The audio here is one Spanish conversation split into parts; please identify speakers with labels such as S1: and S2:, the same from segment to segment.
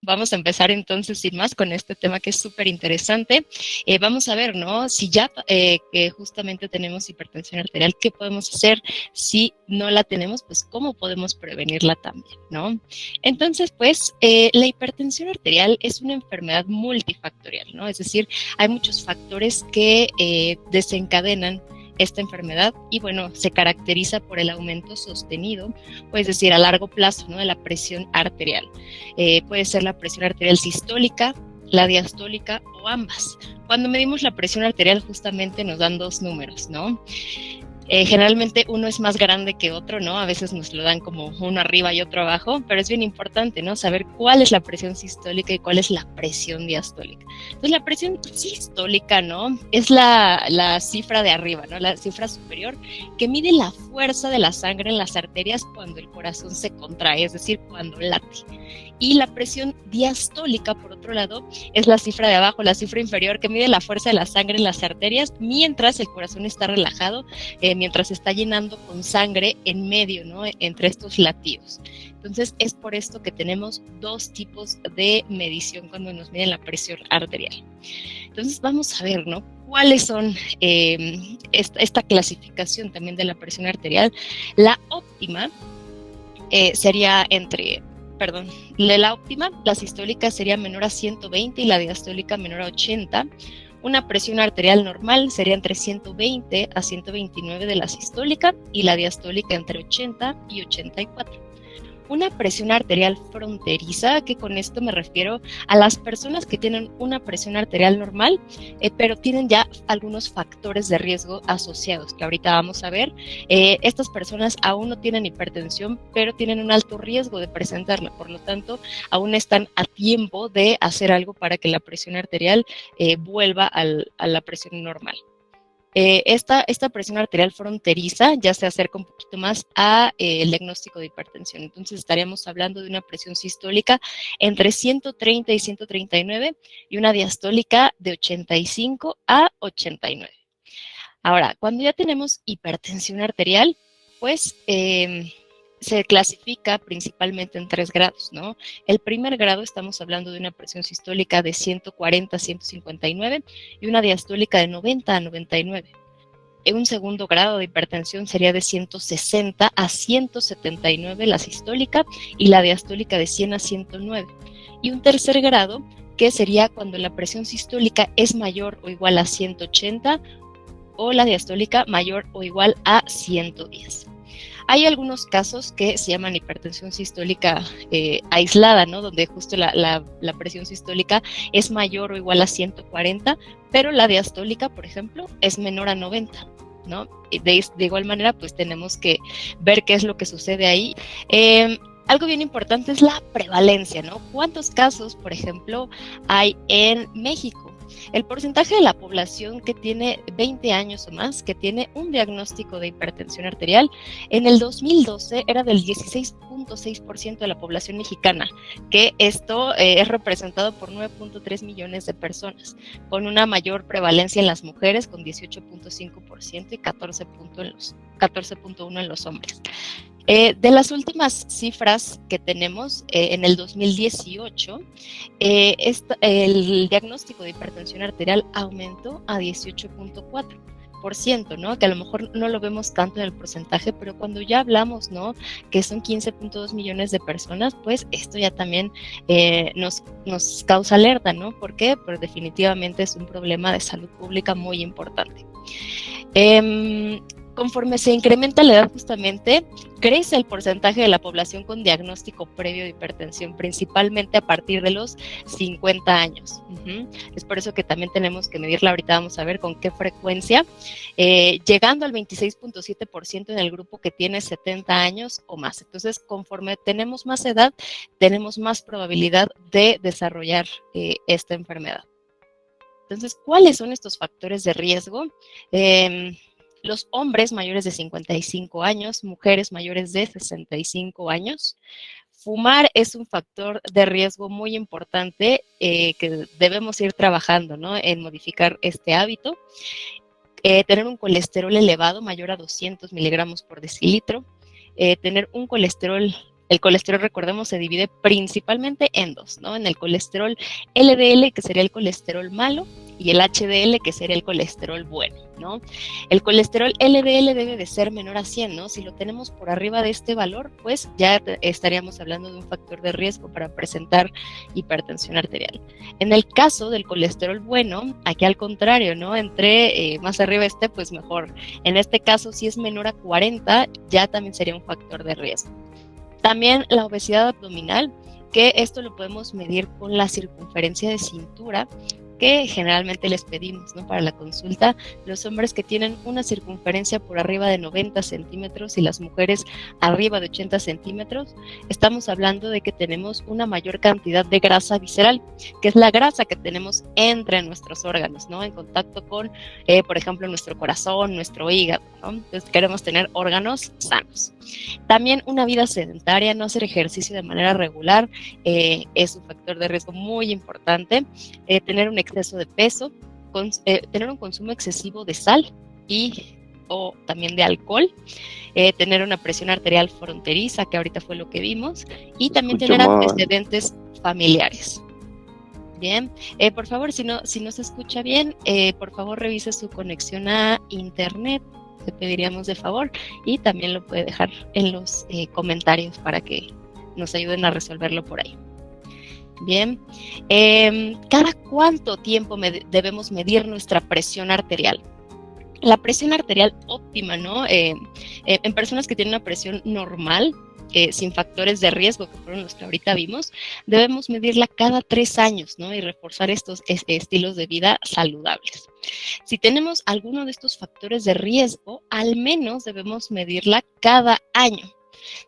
S1: vamos a empezar entonces sin más con este tema que es súper interesante. Vamos a ver, ¿no? Si ya que justamente tenemos hipertensión arterial, ¿qué podemos hacer? Si no la tenemos, pues ¿cómo podemos prevenirla también, ¿no? Entonces, pues la hipertensión arterial es una enfermedad multifactorial, ¿no? Es decir, hay muchos factores que desencadenan esta enfermedad y bueno, se caracteriza por el aumento sostenido, es decir, a largo plazo, ¿no? De la presión arterial. Puede ser la presión arterial sistólica, la diastólica o ambas. Cuando medimos la presión arterial justamente nos dan dos números, ¿no? Generalmente uno es más grande que otro, ¿no? A veces nos lo dan como uno arriba y otro abajo, pero es bien importante, ¿no? Saber cuál es la presión sistólica y cuál es la presión diastólica. Entonces, la presión sistólica, ¿no? Es la cifra de arriba, ¿no? La cifra superior que mide la fuerza de la sangre en las arterias cuando el corazón se contrae, es decir, cuando late. Y la presión diastólica, por otro lado, es la cifra de abajo, la cifra inferior, que mide la fuerza de la sangre en las arterias mientras el corazón está relajado, mientras está llenando con sangre en medio, ¿no? Entre estos latidos. Entonces, es por esto que tenemos dos tipos de medición cuando nos miden la presión arterial. Entonces, vamos a ver, ¿no? ¿Cuáles son esta clasificación también de la presión arterial? La óptima sería la óptima, la sistólica sería menor a 120 y la diastólica menor a 80. Una presión arterial normal sería entre 120 a 129 de la sistólica y la diastólica entre 80 y 84. Una presión arterial fronteriza, que con esto me refiero a las personas que tienen una presión arterial normal, pero tienen ya algunos factores de riesgo asociados, que ahorita vamos a ver. Estas personas aún no tienen hipertensión, pero tienen un alto riesgo de presentarla, por lo tanto, aún están a tiempo de hacer algo para que la presión arterial vuelva a la presión normal. Esta presión arterial fronteriza ya se acerca un poquito más a el diagnóstico de hipertensión. Entonces estaríamos hablando de una presión sistólica entre 130 y 139 y una diastólica de 85 a 89. Ahora, cuando ya tenemos hipertensión arterial, pues se clasifica principalmente en 3 grados, ¿no? El primer grado estamos hablando de una presión sistólica de 140 a 159 y una diastólica de 90 a 99. Un segundo grado de hipertensión sería de 160 a 179 la sistólica y la diastólica de 100 a 109. Y un tercer grado que sería cuando la presión sistólica es mayor o igual a 180 o la diastólica mayor o igual a 110. Hay algunos casos que se llaman hipertensión sistólica aislada, ¿no? Donde justo la presión sistólica es mayor o igual a 140, pero la diastólica, por ejemplo, es menor a 90, ¿no? De igual manera, pues tenemos que ver qué es lo que sucede ahí. Algo bien importante es la prevalencia, ¿no? ¿Cuántos casos, por ejemplo, hay en México? El porcentaje de la población que tiene 20 años o más, que tiene un diagnóstico de hipertensión arterial, en el 2012 era del 16.6% de la población mexicana, que esto es representado por 9.3 millones de personas, con una mayor prevalencia en las mujeres, con 18.5% y 14.1% en los hombres. De las últimas cifras que tenemos, en el 2018, el diagnóstico de hipertensión arterial aumentó a 18.4%, ¿no? Que a lo mejor no lo vemos tanto en el porcentaje, pero cuando ya hablamos, ¿no? Que son 15.2 millones de personas, pues esto ya también nos causa alerta, ¿no? ¿Por qué? Pues definitivamente es un problema de salud pública muy importante. Conforme se incrementa la edad justamente, crece el porcentaje de la población con diagnóstico previo de hipertensión, principalmente a partir de los 50 años. Es por eso que también tenemos que medirla, ahorita vamos a ver con qué frecuencia, llegando al 26.7% en el grupo que tiene 70 años o más. Entonces, conforme tenemos más edad, tenemos más probabilidad de desarrollar esta enfermedad. Entonces, ¿cuáles son estos factores de riesgo? Los hombres mayores de 55 años, mujeres mayores de 65 años. Fumar es un factor de riesgo muy importante que debemos ir trabajando, ¿no? En modificar este hábito. Tener un colesterol elevado mayor a 200 miligramos por decilitro. Tener un colesterol El colesterol, recordemos, se divide principalmente en dos, ¿no? En el colesterol LDL, que sería el colesterol malo, y el HDL, que sería el colesterol bueno, ¿no? El colesterol LDL debe de ser menor a 100, ¿no? Si lo tenemos por arriba de este valor, pues ya estaríamos hablando de un factor de riesgo para presentar hipertensión arterial. En el caso del colesterol bueno, aquí al contrario, ¿no? Entre más arriba esté, pues mejor. En este caso, si es menor a 40, ya también sería un factor de riesgo. También la obesidad abdominal, que esto lo podemos medir con la circunferencia de cintura, que generalmente les pedimos, ¿no? Para la consulta, los hombres que tienen una circunferencia por arriba de 90 centímetros y las mujeres arriba de 80 centímetros, estamos hablando de que tenemos una mayor cantidad de grasa visceral, que es la grasa que tenemos entre nuestros órganos, ¿no? En contacto con, por ejemplo, nuestro corazón, nuestro hígado, ¿no? Entonces queremos tener órganos sanos. También una vida sedentaria, no hacer ejercicio de manera regular, es un factor de riesgo muy importante. Tener un exceso de peso, tener un consumo excesivo de sal o también de alcohol, tener una presión arterial fronteriza, que ahorita fue lo que vimos, y también tener antecedentes familiares. Bien, por favor, si no se escucha bien, por favor revise su conexión a internet, te pediríamos de favor, y también lo puede dejar en los comentarios para que nos ayuden a resolverlo por ahí. Bien, ¿cada cuánto tiempo debemos medir nuestra presión arterial? La presión arterial óptima, ¿no? En personas que tienen una presión normal, sin factores de riesgo, que fueron los que ahorita vimos, debemos medirla cada 3 años, ¿no? Y reforzar estos estilos de vida saludables. Si tenemos alguno de estos factores de riesgo, al menos debemos medirla cada año.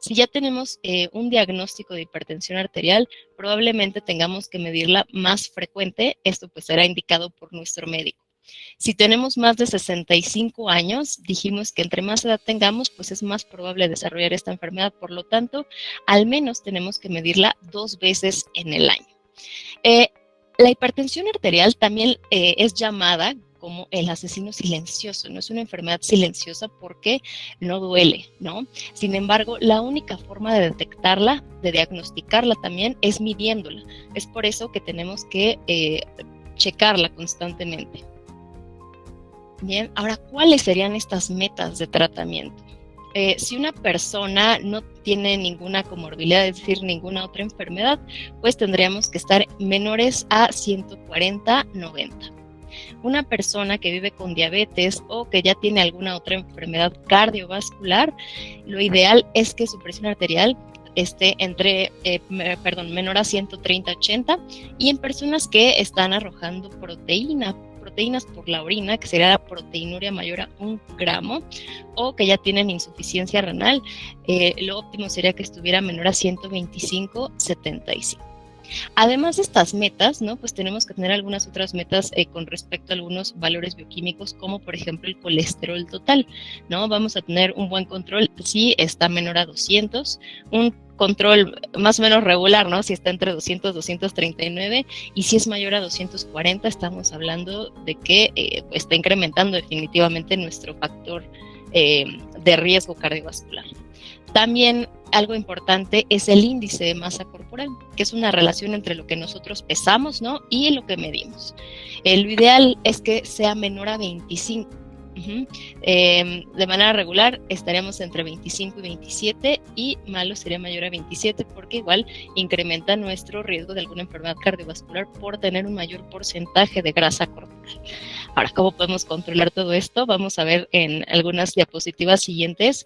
S1: Si ya tenemos un diagnóstico de hipertensión arterial, probablemente tengamos que medirla más frecuente. Esto pues será indicado por nuestro médico. Si tenemos más de 65 años, dijimos que entre más edad tengamos, pues es más probable desarrollar esta enfermedad. Por lo tanto, al menos tenemos que medirla 2 veces en el año. La hipertensión arterial también es llamada como el asesino silencioso, no es una enfermedad silenciosa porque no duele, ¿no? Sin embargo, la única forma de detectarla, de diagnosticarla también, es midiéndola. Es por eso que tenemos que checarla constantemente. Bien, ahora, ¿cuáles serían estas metas de tratamiento? Si una persona no tiene ninguna comorbilidad, es decir, ninguna otra enfermedad, pues tendríamos que estar menores a 140/90. Una persona que vive con diabetes o que ya tiene alguna otra enfermedad cardiovascular, lo ideal es que su presión arterial esté menor a 130/80, y en personas que están arrojando proteínas por la orina, que sería la proteinuria mayor a 1 gramo, o que ya tienen insuficiencia renal, lo óptimo sería que estuviera menor a 125/75. Además de estas metas, ¿no? Pues tenemos que tener algunas otras metas con respecto a algunos valores bioquímicos, como por ejemplo el colesterol total, ¿no? Vamos a tener un buen control si está menor a 200, un control más o menos regular, ¿no? Si está entre 200 y 239, y si es mayor a 240, estamos hablando de que está incrementando definitivamente nuestro factor de riesgo cardiovascular. También algo importante es el índice de masa corporal, que es una relación entre lo que nosotros pesamos, ¿no? Y lo que medimos. Lo ideal es que sea menor a 25. De manera regular estaríamos entre 25 y 27, y malo sería mayor a 27 porque igual incrementa nuestro riesgo de alguna enfermedad cardiovascular por tener un mayor porcentaje de grasa corporal. Ahora, ¿cómo podemos controlar todo esto? Vamos a ver en algunas diapositivas siguientes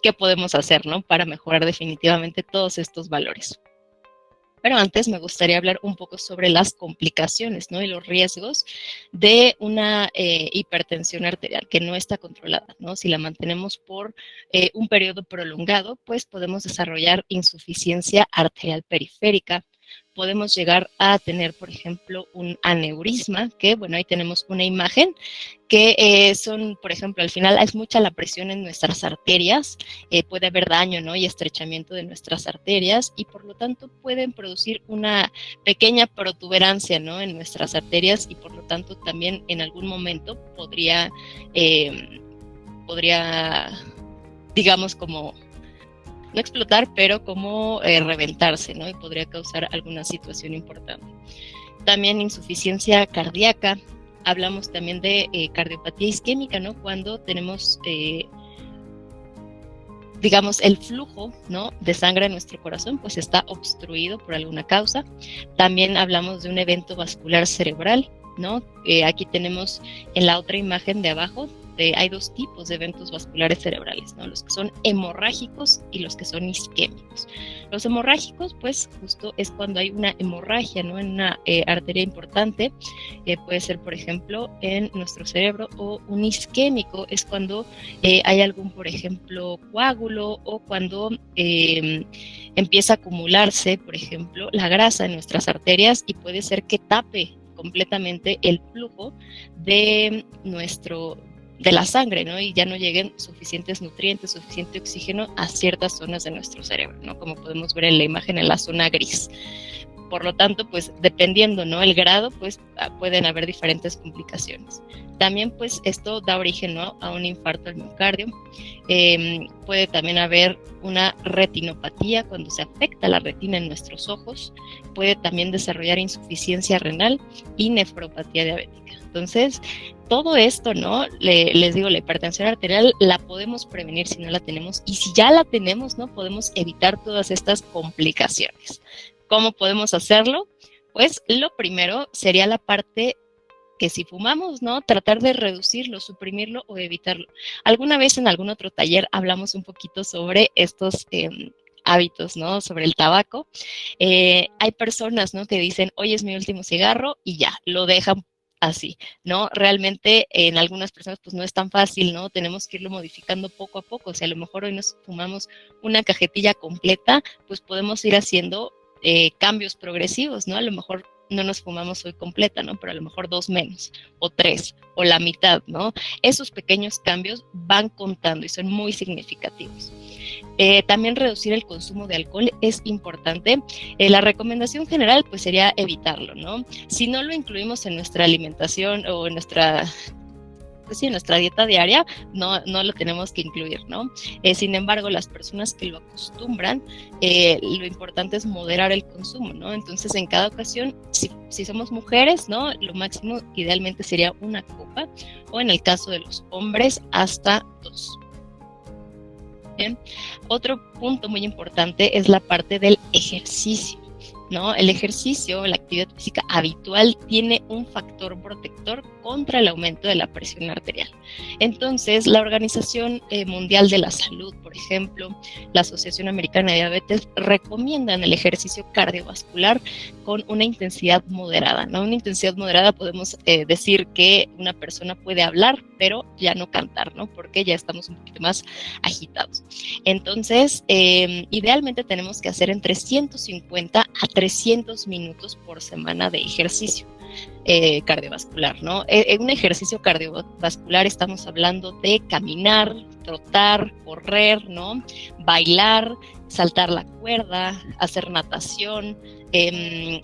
S1: qué podemos hacer, ¿no? Para mejorar definitivamente todos estos valores. Pero antes me gustaría hablar un poco sobre las complicaciones, ¿no? Y los riesgos de una hipertensión arterial que no está controlada, ¿no? Si la mantenemos por un periodo prolongado, pues podemos desarrollar insuficiencia arterial periférica. Podemos llegar a tener, por ejemplo, un aneurisma, que, bueno, ahí tenemos una imagen, que son, por ejemplo, al final es mucha la presión en nuestras arterias, puede haber daño, ¿no? Y estrechamiento de nuestras arterias, y por lo tanto pueden producir una pequeña protuberancia, ¿no? En nuestras arterias, y por lo tanto también en algún momento podría digamos, como no explotar, pero como reventarse, ¿no? Y podría causar alguna situación importante. También insuficiencia cardíaca. Hablamos también de cardiopatía isquémica, ¿no? Cuando tenemos digamos, el flujo, ¿no?, de sangre en nuestro corazón, pues está obstruido por alguna causa. También hablamos de un evento vascular cerebral, ¿no? Aquí tenemos en la otra imagen de abajo, hay dos tipos de eventos vasculares cerebrales, ¿no? Los que son hemorrágicos y los que son isquémicos. Los hemorrágicos, pues, justo es cuando hay una hemorragia, ¿no?, en una arteria importante, puede ser, por ejemplo, en nuestro cerebro, o un isquémico es cuando hay algún, por ejemplo, coágulo, o cuando empieza a acumularse, por ejemplo, la grasa en nuestras arterias y puede ser que tape completamente el flujo de la sangre, ¿no? Y ya no lleguen suficientes nutrientes, suficiente oxígeno a ciertas zonas de nuestro cerebro, ¿no? Como podemos ver en la imagen, en la zona gris. Por lo tanto, pues dependiendo, ¿no?, el grado, pues pueden haber diferentes complicaciones. También, pues, esto da origen, ¿no?, a un infarto al miocardio. Puede también haber una retinopatía cuando se afecta la retina en nuestros ojos. Puede también desarrollar insuficiencia renal y nefropatía diabética. Entonces, todo esto, ¿no?, les digo, la hipertensión arterial la podemos prevenir si no la tenemos, y si ya la tenemos, ¿no?, podemos evitar todas estas complicaciones. ¿Cómo podemos hacerlo? Pues lo primero sería la parte que si fumamos, ¿no?, tratar de reducirlo, suprimirlo o evitarlo. Alguna vez en algún otro taller hablamos un poquito sobre estos hábitos, ¿no?, sobre el tabaco. Hay personas, ¿no?, que dicen, hoy es mi último cigarro, y ya, lo dejan así, ¿no? Realmente en algunas personas pues no es tan fácil, ¿no? Tenemos que irlo modificando poco a poco. O sea, a lo mejor hoy nos fumamos una cajetilla completa, pues podemos ir haciendo cambios progresivos, ¿no? A lo mejor no nos fumamos hoy completa, ¿no? Pero a lo mejor 2 menos, o 3, o la mitad, ¿no? Esos pequeños cambios van contando y son muy significativos. También reducir el consumo de alcohol es importante. La recomendación general pues sería evitarlo, ¿no? Si no lo incluimos en nuestra alimentación o en nuestra dieta diaria, no lo tenemos que incluir, ¿no? Sin embargo, las personas que lo acostumbran, lo importante es moderar el consumo, ¿no? Entonces, en cada ocasión, si somos mujeres, ¿no?, lo máximo idealmente sería una copa, o en el caso de los hombres, hasta 2. Bien. Otro punto muy importante es la parte del ejercicio, ¿no? El ejercicio, la actividad física habitual, tiene un factor protector contra el aumento de la presión arterial. Entonces, la Organización Mundial de la Salud, por ejemplo, la Asociación Americana de Diabetes, recomiendan el ejercicio cardiovascular con una intensidad moderada, ¿no? Una intensidad moderada podemos decir que una persona puede hablar, pero ya no cantar, ¿no? Porque ya estamos un poquito más agitados. Entonces, idealmente tenemos que hacer entre 150 a 300 minutos por semana de ejercicio cardiovascular, ¿no? En un ejercicio cardiovascular estamos hablando de caminar, trotar, correr, ¿no?, bailar, saltar la cuerda, hacer natación,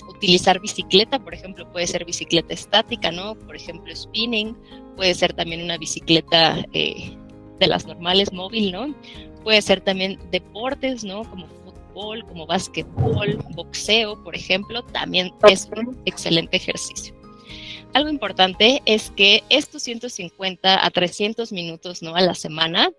S1: utilizar bicicleta, por ejemplo, puede ser bicicleta estática, ¿no?, por ejemplo, spinning, puede ser también una bicicleta de las normales, móvil, ¿no? Puede ser también deportes, ¿no?, como fútbol, como básquetbol, boxeo, por ejemplo, también es un excelente ejercicio. Algo importante es que estos 150 a 300 minutos, ¿no?, a la semana,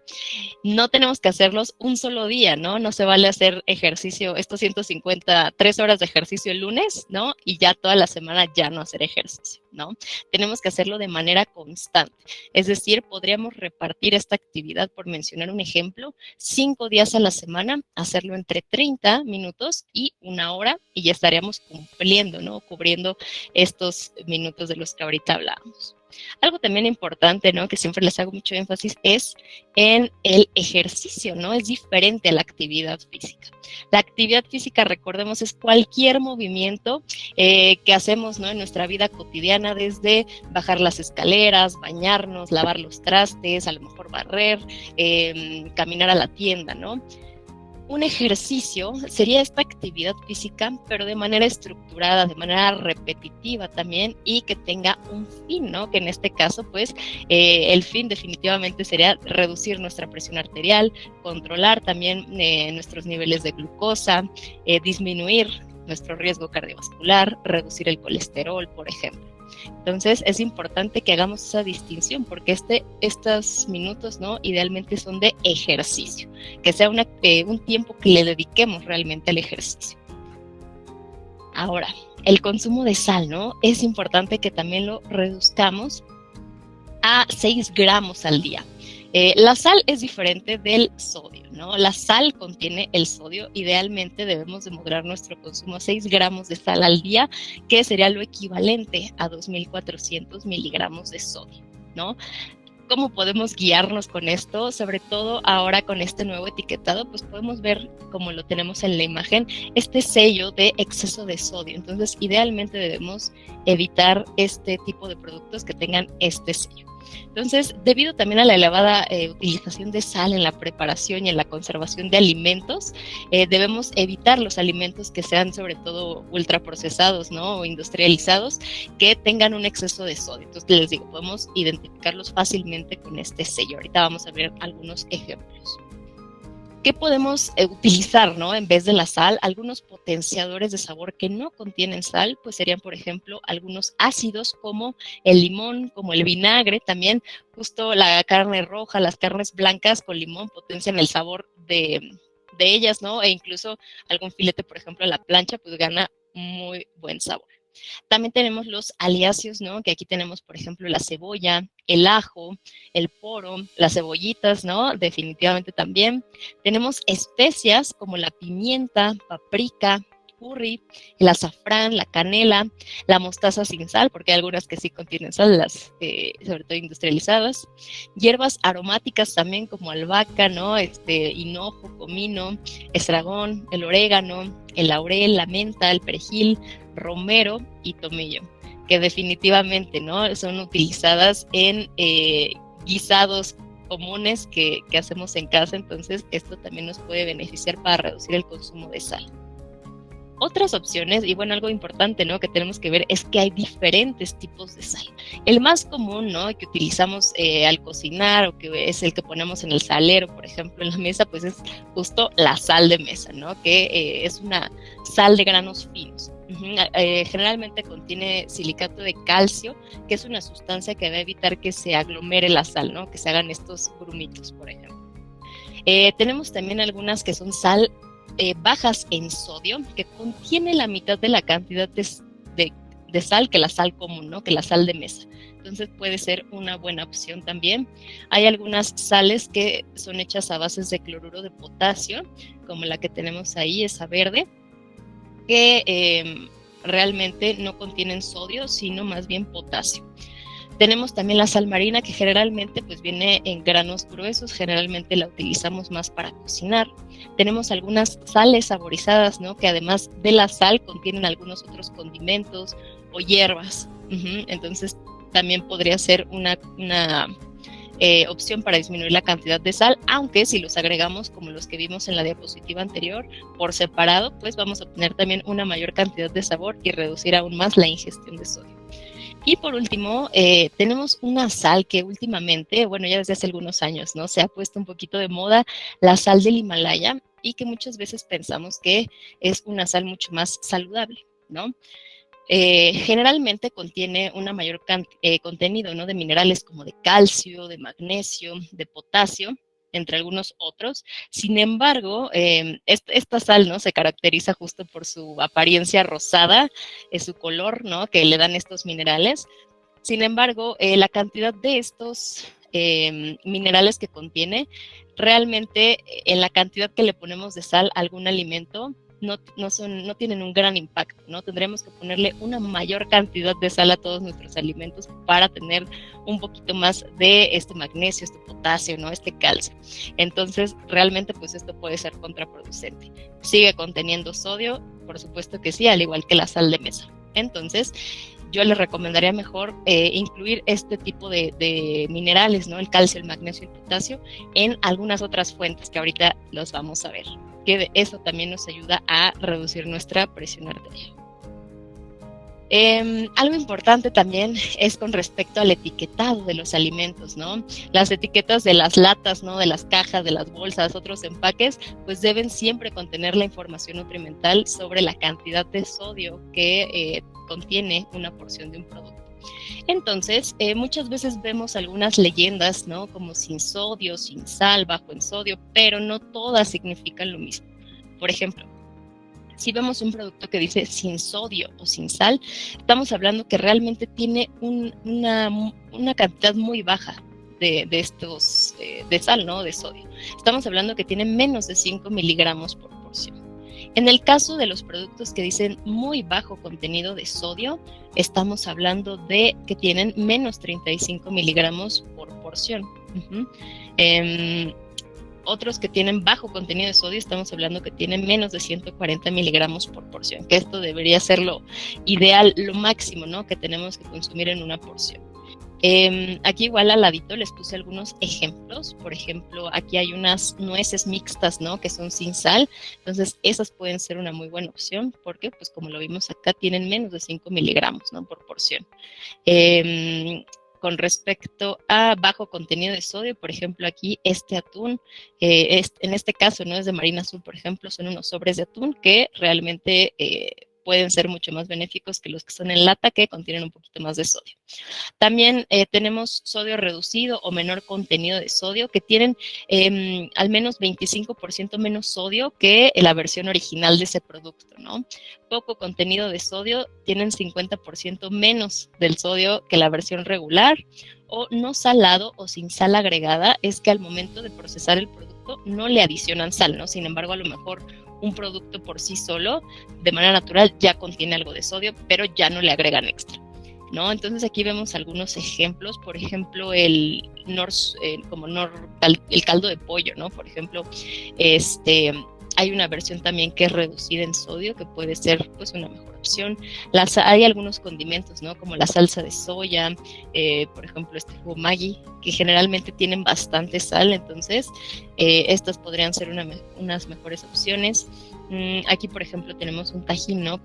S1: no tenemos que hacerlos un solo día, ¿no? No se vale hacer ejercicio, estos 150, 3 horas de ejercicio el lunes, ¿no?, y ya toda la semana ya no hacer ejercicio, ¿no? Tenemos que hacerlo de manera constante. Es decir, podríamos repartir esta actividad, por mencionar un ejemplo, 5 días a la semana, hacerlo entre 30 minutos y 1 hora, y ya estaríamos cumpliendo, ¿no?, cubriendo estos minutos de los que ahorita hablábamos. Algo también importante, ¿no?, que siempre les hago mucho énfasis, es en el ejercicio, ¿no? Es diferente a la actividad física. La actividad física, recordemos, es cualquier movimiento que hacemos, ¿no?, en nuestra vida cotidiana, desde bajar las escaleras, bañarnos, lavar los trastes, a lo mejor barrer, caminar a la tienda, ¿no? Un ejercicio sería esta actividad física, pero de manera estructurada, de manera repetitiva también, y que tenga un fin, ¿no? Que en este caso, pues, el fin definitivamente sería reducir nuestra presión arterial, controlar también nuestros niveles de glucosa, disminuir nuestro riesgo cardiovascular, reducir el colesterol, por ejemplo. Entonces es importante que hagamos esa distinción porque estos minutos, ¿no? Idealmente son de ejercicio, que sea un tiempo que le dediquemos realmente al ejercicio. Ahora, el consumo de sal, ¿no? Es importante que también lo reduzcamos a 6 gramos al día. La sal es diferente del sodio, ¿no? La sal contiene el sodio. Idealmente debemos de moderar nuestro consumo a 6 gramos de sal al día, que sería lo equivalente a 2.400 miligramos de sodio, ¿no? ¿Cómo podemos guiarnos con esto? Sobre todo ahora con este nuevo etiquetado, pues podemos ver, como lo tenemos en la imagen, este sello de exceso de sodio. Entonces, idealmente debemos evitar este tipo de productos que tengan este sello. Entonces, debido también a la elevada utilización de sal en la preparación y en la conservación de alimentos, debemos evitar los alimentos que sean sobre todo ultraprocesados, ¿no? O industrializados, que tengan un exceso de sodio. Entonces, les digo, podemos identificarlos fácilmente con este sello. Ahorita vamos a ver algunos ejemplos. ¿Qué podemos utilizar, ¿no? En vez de la sal? Algunos potenciadores de sabor que no contienen sal, pues serían, por ejemplo, algunos ácidos como el limón, como el vinagre. También justo la carne roja, las carnes blancas con limón potencian el sabor de ellas, ¿no? E incluso algún filete, por ejemplo, a la plancha, pues gana muy buen sabor. También tenemos los aliáceos, ¿no? Que aquí tenemos, por ejemplo, la cebolla, el ajo, el poro, las cebollitas, ¿no? Definitivamente también. Tenemos especias como la pimienta, paprika, curry, el azafrán, la canela, la mostaza sin sal, porque hay algunas que sí contienen sal, las sobre todo industrializadas. Hierbas aromáticas también como albahaca, ¿no? Hinojo, comino, estragón, el orégano, el laurel, la menta, el perejil, romero y tomillo, que definitivamente, ¿no? Son utilizadas en guisados comunes que hacemos en casa. Entonces esto también nos puede beneficiar para reducir el consumo de sal. Otras opciones, y bueno, algo importante, ¿no? Que tenemos que ver es que hay diferentes tipos de sal. El más común, ¿no? Que utilizamos al cocinar o que es el que ponemos en el salero, por ejemplo, en la mesa, pues es justo la sal de mesa, ¿no? Que es una sal de granos finos. Generalmente contiene silicato de calcio, que es una sustancia que va a evitar que se aglomere la sal, ¿no? Que se hagan estos grumitos, por ejemplo. Tenemos también algunas que son sal bajas en sodio, que contiene la mitad de la cantidad de sal que la sal común, ¿no? Que la sal de mesa. Entonces puede ser una buena opción también. Hay algunas sales que son hechas a bases de cloruro de potasio, como la que tenemos ahí, esa verde, que realmente no contienen sodio, sino más bien potasio. Tenemos también la sal marina, que generalmente pues viene en granos gruesos, generalmente la utilizamos más para cocinar. Tenemos algunas sales saborizadas, ¿no? Que además de la sal contienen algunos otros condimentos o hierbas. Entonces también podría ser una opción para disminuir la cantidad de sal, aunque si los agregamos como los que vimos en la diapositiva anterior por separado, pues vamos a obtener también una mayor cantidad de sabor y reducir aún más la ingestión de sodio. Y por último, tenemos una sal que últimamente, bueno, ya desde hace algunos años, ¿no? Se ha puesto un poquito de moda, la sal del Himalaya, y que muchas veces pensamos que es una sal mucho más saludable, ¿no? Generalmente contiene una mayor contenido, ¿no? De minerales como de calcio, de magnesio, de potasio, entre algunos otros. Sin embargo, esta sal, ¿no? Se caracteriza justo por su apariencia rosada, su color, ¿no? Que le dan estos minerales. Sin embargo, la cantidad de estos minerales que contiene, realmente en la cantidad que le ponemos de sal a algún alimento, no tienen un gran impacto, ¿no? Tendremos que ponerle una mayor cantidad de sal a todos nuestros alimentos para tener un poquito más de este magnesio, este potasio, ¿no? Este calcio. Entonces, realmente, pues esto puede ser contraproducente. ¿Sigue conteniendo sodio? Por supuesto que sí, al igual que la sal de mesa. Entonces, yo les recomendaría mejor incluir este tipo de minerales, ¿no? El calcio, el magnesio y el potasio en algunas otras fuentes que ahorita los vamos a ver. que eso también nos ayuda a reducir nuestra presión arterial. Algo importante también es con respecto al etiquetado de los alimentos, ¿no? Las etiquetas de las latas, ¿no? De las cajas, de las bolsas, otros empaques, pues deben siempre contener la información nutrimental sobre la cantidad de sodio que contiene una porción de un producto. Entonces, muchas veces vemos algunas leyendas, ¿no? Como sin sodio, sin sal, bajo en sodio, pero no todas significan lo mismo. Por ejemplo, si vemos un producto que dice sin sodio o sin sal, estamos hablando que realmente tiene una cantidad muy baja de estos de sal, ¿no? De sodio. Estamos hablando que tiene menos de 5 miligramos por porción. En el caso de los productos que dicen muy bajo contenido de sodio, estamos hablando de que tienen menos 35 miligramos por porción. Otros que tienen bajo contenido de sodio, estamos hablando que tienen menos de 140 miligramos por porción, que esto debería ser lo ideal, lo máximo, ¿no? Que tenemos que consumir en una porción. Aquí igual al ladito les puse algunos ejemplos. Por ejemplo, aquí hay unas nueces mixtas, ¿no? Que son sin sal. Entonces, esas pueden ser una muy buena opción porque, pues como lo vimos acá, tienen menos de 5 miligramos, ¿no? Por porción. Con respecto a bajo contenido de sodio, por ejemplo, aquí este atún, en este caso no es de Marina Azul, por ejemplo, son unos sobres de atún que realmente pueden ser mucho más benéficos que los que son en lata, que contienen un poquito más de sodio. También tenemos sodio reducido o menor contenido de sodio, que tienen al menos 25% menos sodio que la versión original de ese producto, ¿no? Poco contenido de sodio, tienen 50% menos del sodio que la versión regular, o no salado o sin sal agregada, es que al momento de procesar el producto no le adicionan sal, ¿no? Sin embargo, a lo mejor un producto por sí solo, de manera natural, ya contiene algo de sodio, pero ya no le agregan extra, ¿no? Entonces aquí vemos algunos ejemplos, por ejemplo, el caldo de pollo, ¿no? Por ejemplo, hay una versión también que es reducida en sodio, que puede ser pues una mejor opción. Hay algunos condimentos, ¿no? Como la salsa de soya, por ejemplo, este jugo Maggi, que generalmente tienen bastante sal, entonces estas podrían ser unas mejores opciones. Aquí, por ejemplo, tenemos un tajín, ¿no?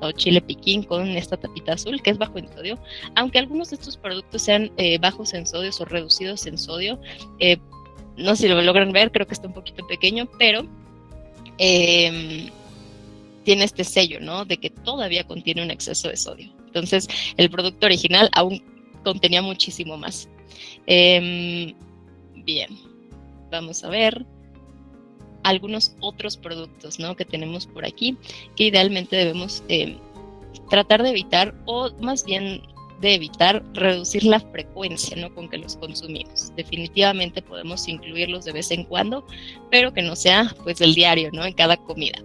S1: O chile piquín con esta tapita azul, que es bajo en sodio. Aunque algunos de estos productos sean bajos en sodio o reducidos en sodio, no sé si lo logran ver, creo que está un poquito pequeño, pero tiene este sello, ¿no? De que todavía contiene un exceso de sodio. Entonces, el producto original aún contenía muchísimo más. Bien, vamos a ver algunos otros productos, ¿no? Que tenemos por aquí, que idealmente debemos tratar de evitar, o más bien de evitar reducir la frecuencia, ¿no? Con que los consumimos. Definitivamente podemos incluirlos de vez en cuando, pero que no sea pues del diario, ¿no? En cada comida.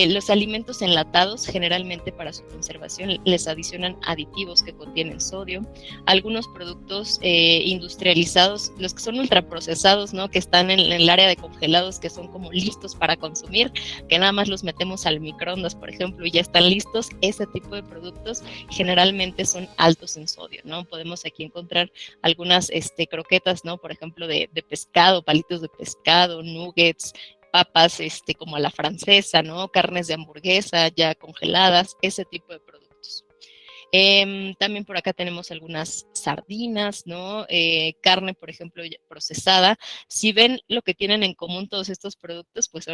S1: Los alimentos enlatados, generalmente para su conservación les adicionan aditivos que contienen sodio. Algunos productos industrializados, los que son ultraprocesados, ¿no? Que están en el área de congelados, que son como listos para consumir, que nada más los metemos al microondas, por ejemplo, y ya están listos. Ese tipo de productos generalmente son altos en sodio, ¿no? Podemos aquí encontrar algunas croquetas, ¿no? Por ejemplo, de pescado, palitos de pescado, nuggets, papas como a la francesa, ¿no? Carnes de hamburguesa ya congeladas, ese tipo de productos. También por acá tenemos algunas sardinas, ¿no? Carne, por ejemplo, procesada. Si ven lo que tienen en común todos estos productos, pues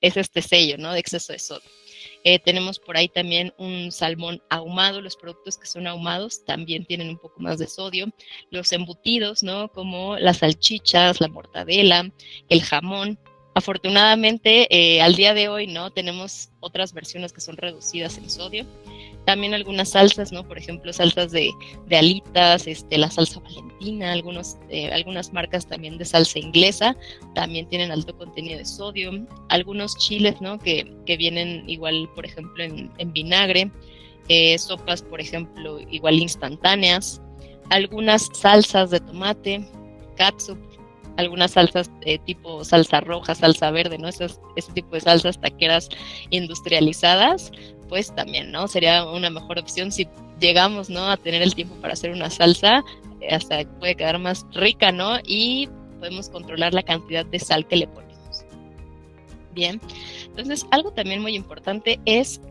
S1: es este sello, ¿no? De exceso de sodio. Tenemos por ahí también un salmón ahumado. Los productos que son ahumados también tienen un poco más de sodio. Los embutidos, ¿no? Como las salchichas, la mortadela, el jamón. Afortunadamente, al día de hoy, ¿no? Tenemos otras versiones que son reducidas en sodio. También algunas salsas, ¿no? Por ejemplo, salsas de alitas, la salsa Valentina, algunas marcas también de salsa inglesa también tienen alto contenido de sodio. Algunos chiles, ¿no? Que vienen igual, por ejemplo, en vinagre. Sopas, por ejemplo, igual instantáneas. Algunas salsas de tomate, catsup, algunas salsas tipo salsa roja, salsa verde, ¿no? Ese tipo de salsas taqueras industrializadas, pues también, ¿no? Sería una mejor opción si llegamos, ¿no? A tener el tiempo para hacer una salsa, hasta puede quedar más rica, ¿no? Y podemos controlar la cantidad de sal que le ponemos. Bien, entonces algo también muy importante es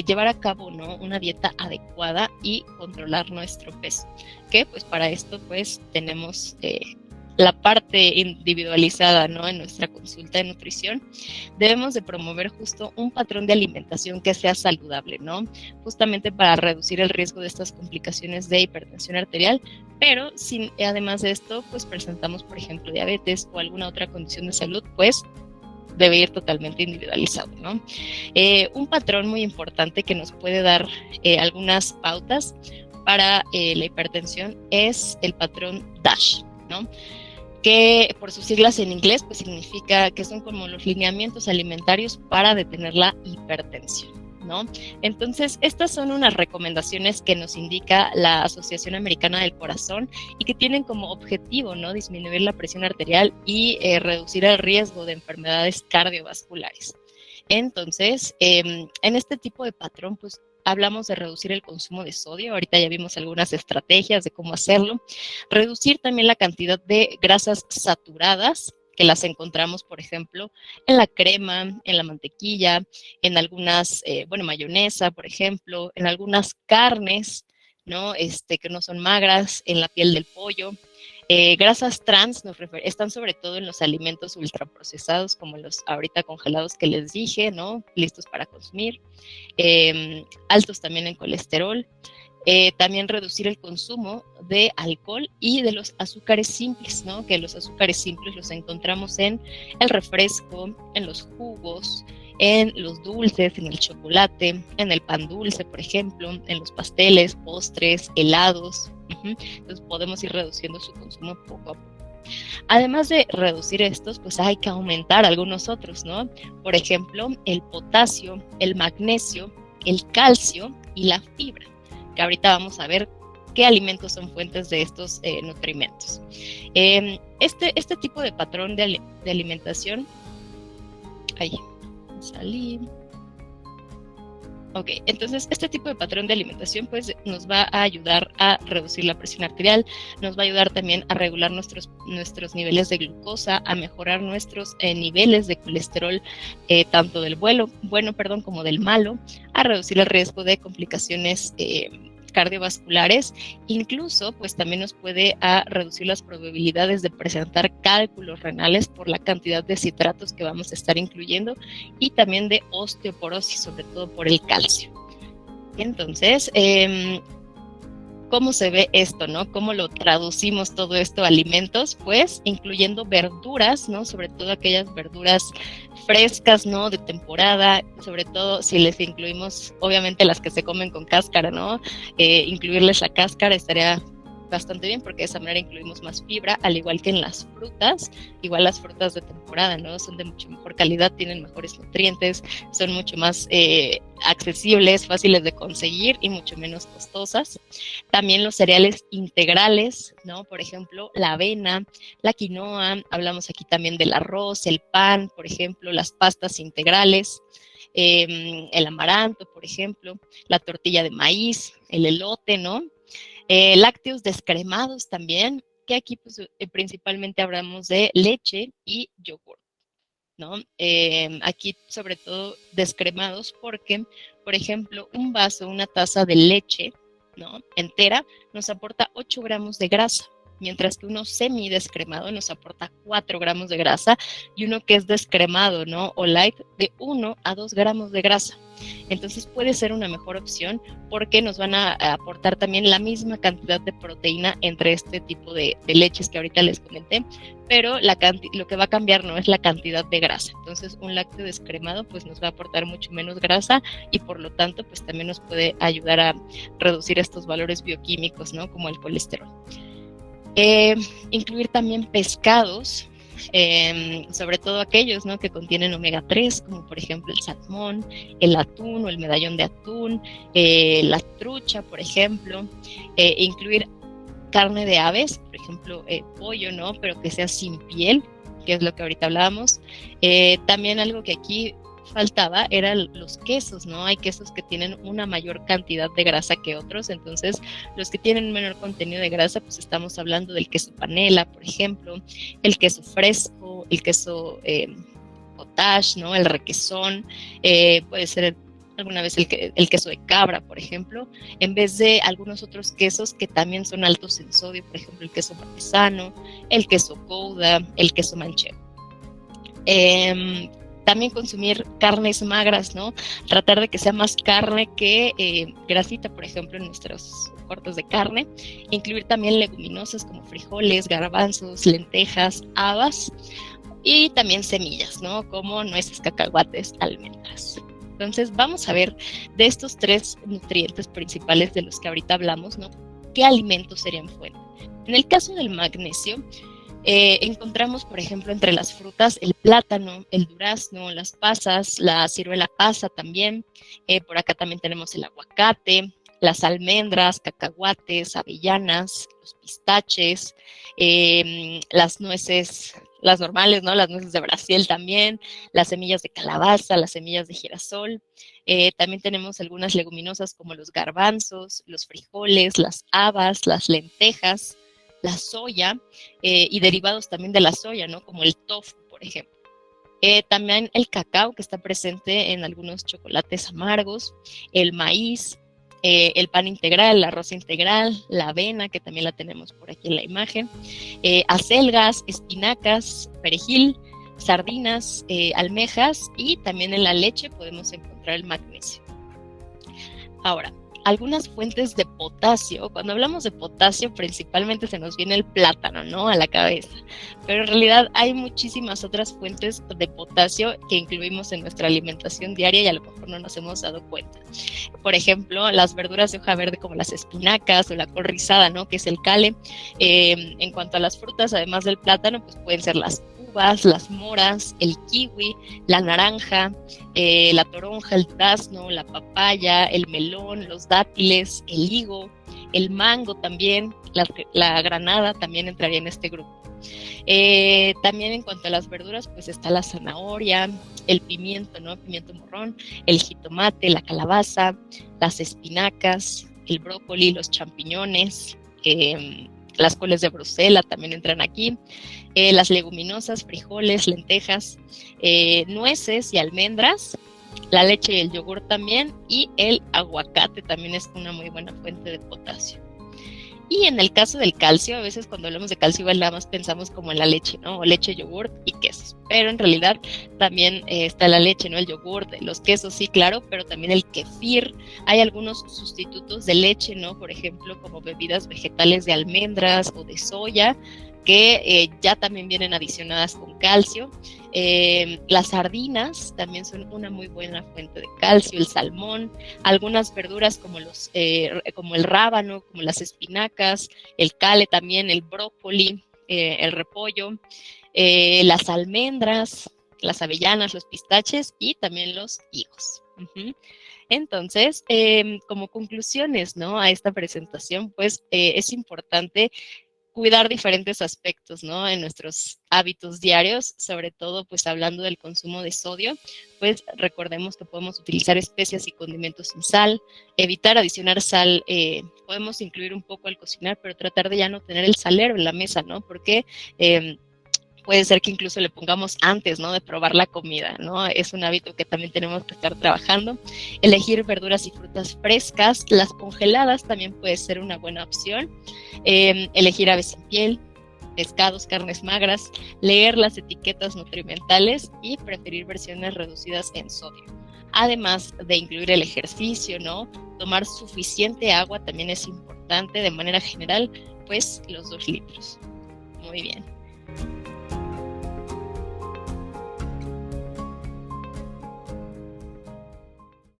S1: llevar a cabo, ¿no?, una dieta adecuada y controlar nuestro peso, que pues para esto pues tenemos la parte individualizada, ¿no?, en nuestra consulta de nutrición. Debemos de promover justo un patrón de alimentación que sea saludable, ¿no?, justamente para reducir el riesgo de estas complicaciones de hipertensión arterial, pero además de esto pues presentamos, por ejemplo, diabetes o alguna otra condición de salud, pues debe ir totalmente individualizado, ¿no? Un patrón muy importante que nos puede dar algunas pautas para la hipertensión es el patrón DASH, ¿no?, que por sus siglas en inglés pues significa que son como los lineamientos alimentarios para detener la hipertensión, ¿no? Entonces, estas son unas recomendaciones que nos indica la Asociación Americana del Corazón y que tienen como objetivo, ¿no?, disminuir la presión arterial y reducir el riesgo de enfermedades cardiovasculares. Entonces, en este tipo de patrón, pues hablamos de reducir el consumo de sodio. Ahorita ya vimos algunas estrategias de cómo hacerlo. Reducir también la cantidad de grasas saturadas, que las encontramos, por ejemplo, en la crema, en la mantequilla, en algunas, mayonesa, por ejemplo, en algunas carnes, ¿no?, que no son magras, en la piel del pollo. Grasas trans están sobre todo en los alimentos ultraprocesados, como los ahorita congelados que les dije, ¿no?, listos para consumir. Altos también en colesterol. También reducir el consumo de alcohol y de los azúcares simples, ¿no?, que los azúcares simples los encontramos en el refresco, en los jugos, en los dulces, en el chocolate, en el pan dulce, por ejemplo, en los pasteles, postres, helados. Entonces podemos ir reduciendo su consumo poco a poco. Además de reducir estos, pues hay que aumentar algunos otros, ¿no? Por ejemplo, el potasio, el magnesio, el calcio y la fibra, que ahorita vamos a ver qué alimentos son fuentes de estos nutrimentos. Este tipo de patrón de alimentación, ahí salí. Ok, entonces este tipo de patrón de alimentación pues nos va a ayudar a reducir la presión arterial, nos va a ayudar también a regular nuestros niveles de glucosa, a mejorar nuestros niveles de colesterol, tanto del bueno, como del malo, a reducir el riesgo de complicaciones cardiovasculares. Incluso pues también nos puede reducir las probabilidades de presentar cálculos renales por la cantidad de citratos que vamos a estar incluyendo, y también de osteoporosis, sobre todo por el calcio. Entonces, ¿cómo se ve esto, no? ¿Cómo lo traducimos todo esto a alimentos? Pues incluyendo verduras, ¿no? Sobre todo aquellas verduras frescas, ¿no?, de temporada, sobre todo si les incluimos, obviamente, las que se comen con cáscara, ¿no? Incluirles la cáscara estaría bastante bien, porque de esa manera incluimos más fibra, al igual que en las frutas. Igual las frutas de temporada, ¿no?, son de mucho mejor calidad, tienen mejores nutrientes, son mucho más accesibles, fáciles de conseguir y mucho menos costosas. También los cereales integrales, ¿no?, por ejemplo, la avena, la quinoa, hablamos aquí también del arroz, el pan, por ejemplo, las pastas integrales, el amaranto, por ejemplo, la tortilla de maíz, el elote, ¿no? Lácteos descremados también, que aquí pues, principalmente hablamos de leche y yogur, ¿no? Aquí sobre todo descremados porque, por ejemplo, un vaso, una taza de leche, ¿no?, entera nos aporta 8 gramos de grasa, mientras que uno semidescremado nos aporta 4 gramos de grasa, y uno que es descremado, ¿no?, o light, de 1 a 2 gramos de grasa. Entonces puede ser una mejor opción porque nos van a aportar también la misma cantidad de proteína entre este tipo de leches que ahorita les comenté, pero lo que va a cambiar no es la cantidad de grasa. Entonces un lácteo descremado pues nos va a aportar mucho menos grasa, y por lo tanto pues también nos puede ayudar a reducir estos valores bioquímicos, ¿no?, como el colesterol. Incluir también pescados, sobre todo aquellos, ¿no?, que contienen omega 3, como por ejemplo el salmón, el atún o el medallón de atún, la trucha, por ejemplo. Incluir carne de aves, por ejemplo, pollo, ¿no?, pero que sea sin piel, que es lo que ahorita hablábamos. También algo que aquí faltaba eran los quesos, ¿no? Hay quesos que tienen una mayor cantidad de grasa que otros, entonces los que tienen un menor contenido de grasa, pues estamos hablando del queso panela, por ejemplo, el queso fresco, el queso cottage, ¿no? El requesón, puede ser alguna vez el queso de cabra, por ejemplo, en vez de algunos otros quesos que también son altos en sodio, por ejemplo, el queso parmesano, el queso Gouda, el queso manchego. También consumir carnes magras, ¿no? Tratar de que sea más carne que grasita, por ejemplo, en nuestros cortes de carne. Incluir también leguminosas como frijoles, garbanzos, lentejas, habas y también semillas, ¿no? Como nueces, cacahuates, almendras. Entonces, vamos a ver de estos 3 nutrientes principales de los que ahorita hablamos, ¿no? ¿Qué alimentos serían fuente? En el caso del magnesio, encontramos, por ejemplo, entre las frutas el plátano, el durazno, las pasas, la ciruela pasa también. Por acá también tenemos el aguacate, las almendras, cacahuates, avellanas, los pistaches, las nueces, las normales, ¿no? Las nueces de Brasil también, las semillas de calabaza, las semillas de girasol. También tenemos algunas leguminosas como los garbanzos, los frijoles, las habas, las lentejas, la soya y derivados también de la soya, ¿no? Como el tofu, por ejemplo. También el cacao, que está presente en algunos chocolates amargos, el maíz, el pan integral, el arroz integral, la avena, que también la tenemos por aquí en la imagen, acelgas, espinacas, perejil, sardinas, almejas, y también en la leche podemos encontrar el magnesio. Ahora, algunas fuentes de potasio. Cuando hablamos de potasio, principalmente se nos viene el plátano, ¿no? A la cabeza. Pero en realidad hay muchísimas otras fuentes de potasio que incluimos en nuestra alimentación diaria y a lo mejor no nos hemos dado cuenta. Por ejemplo, las verduras de hoja verde como las espinacas o la col rizada, ¿no? Que es el kale. En cuanto a las frutas, además del plátano, pues pueden ser las uvas, las moras, el kiwi, la naranja, la toronja, el durazno, la papaya, el melón, los dátiles, el higo, el mango también, la granada también entraría en este grupo. También en cuanto a las verduras, pues está la zanahoria, el pimiento, ¿no? Pimiento morrón, el jitomate, la calabaza, las espinacas, el brócoli, los champiñones, las coles de Bruselas también entran aquí, las leguminosas, frijoles, lentejas, nueces y almendras, la leche y el yogur también, y el aguacate también es una muy buena fuente de potasio. Y en el caso del calcio, a veces cuando hablamos de calcio igual nada más pensamos como en la leche, ¿no? O leche, yogur y quesos. Pero en realidad también está la leche, ¿no? El yogur, los quesos, sí, claro, pero también el kefir. Hay algunos sustitutos de leche, ¿no? Por ejemplo, como bebidas vegetales de almendras o de soya, que ya también vienen adicionadas con calcio. Las sardinas también son una muy buena fuente de calcio, el salmón, algunas verduras como como el rábano, como las espinacas, el kale también, el brócoli, el repollo, las almendras, las avellanas, los pistaches y también los higos. Entonces, como conclusiones, ¿no? A esta presentación, pues es importante cuidar diferentes aspectos, ¿no? En nuestros hábitos diarios, sobre todo, pues hablando del consumo de sodio, pues recordemos que podemos utilizar especias y condimentos sin sal, evitar adicionar sal, podemos incluir un poco al cocinar, pero tratar de ya no tener el salero en la mesa, ¿no? Porque puede ser que incluso le pongamos antes, ¿no? De probar la comida, ¿no? Es un hábito que también tenemos que estar trabajando. Elegir verduras y frutas frescas, las congeladas también puede ser una buena opción. Elegir aves sin piel, pescados, carnes magras, leer las etiquetas nutrimentales y preferir versiones reducidas en sodio. Además de incluir el ejercicio, ¿no? Tomar suficiente agua también es importante. De manera general, pues los 2 litros. Muy bien.